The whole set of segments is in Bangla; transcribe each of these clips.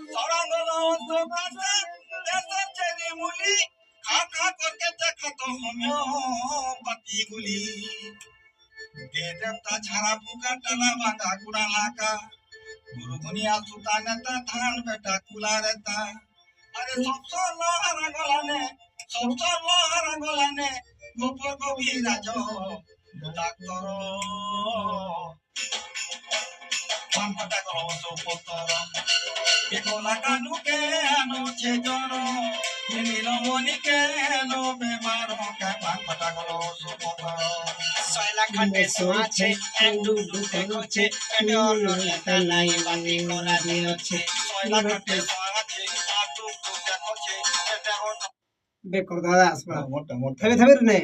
সরাঙ্গনা অন্ধকারে দেশের চেরি মুলি খা খা করকে দেখাতো হোমিওপাতি গুলি দে দেবতা ছাড়া পোকা টানা ভাঙা কুড়া লাকা গুরু গুনিয়া সুতা নেতা ধান বেটা কুলা রেতা আরে সব হারা গলানে সব হারা গলানে গোপর কবিরাজ ডাক্তর পান পাটা করো সুপতর একলা কানু কেন ছে জ্বর নীলমণি কেন বেমার কে পান পাটা করো সুপতর সয়লা খাটে সোয়াছে ডুডু করছে ডলটা নাই বানি করা দিয়েছে সয়লা কাটে সাথে আটু দেখছে এটা বেকর দাদা আসবা মোটা মোটা থেমে থেমে রে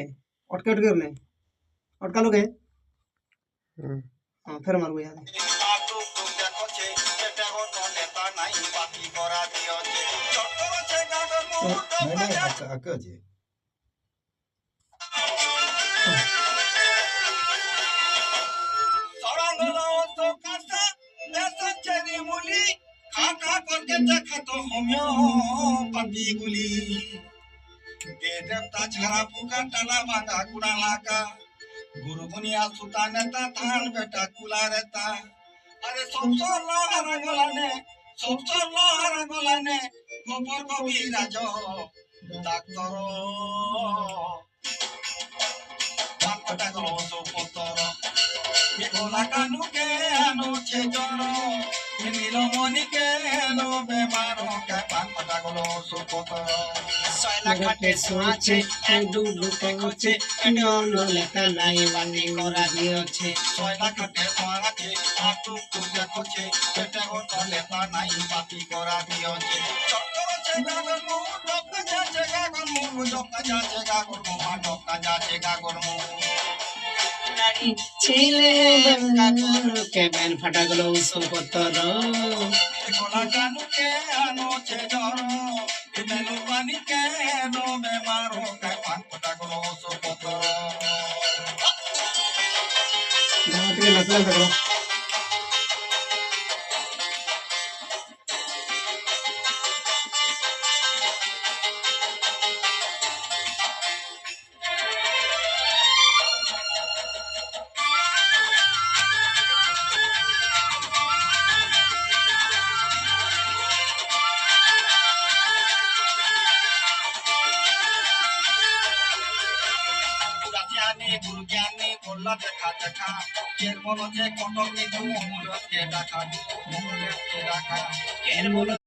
অটকে অটকে রে অটকা লোকে হ্যাঁ ফের মারবো यार আটু দেখছে এটা হতো নেতা নাই বাতি করা দিয়েছে চট্টর আছে গাগর মুহূর্ত আঁকা আছে সরাঙ্গনা অন্ধকারে দেশের চেরি মুলি খা খা করকে দেখাতো হোমিওপাতি গুলি দে দেবতা ছাড়া পোকা টানা ভাঙা কুড়া লাকা গুরু গুনিয়া সুতা নেতা ধান বেটা কুলা রেতা আরে সব হারা গলানে সব হারা গলানে গোপর কবিরাজ ডাক্তর পান পাটা করো সুপতর একলা কানু কেন ছে জ্বর নীলমণি কেন বেমার কে পান পাটা করো সুপতর সয়লা খাটে সোয়াছে ডুডু করছে ডলটা নাই বানি করা দিয়েছে সয়লা খাটে সাথে আটু দেখছে এটা হতো নেতা নাই বাতি করা দিয়েছে চট্টর আছে গাগর মুহূর্ত ডকা যাচ্ছে গাগর মুহ ডকা যাচ্ছে গাগর মুহ ডকা যাচ্ছে গাগর মুহ নারী ছেলে কেমন ফাটা গেল সুপতর একলা কানু কেন ছে জ্বর নীলমণি কেন বেমার কে পান পাটা করো সুপতর দাদা থেকে নাচলাম থাকো গুরু জ্ঞানী বললা দেখা দেখা এর মনে যে কত কিন্তু মূলকে ডাকা মূলকে ডাকা এর মূল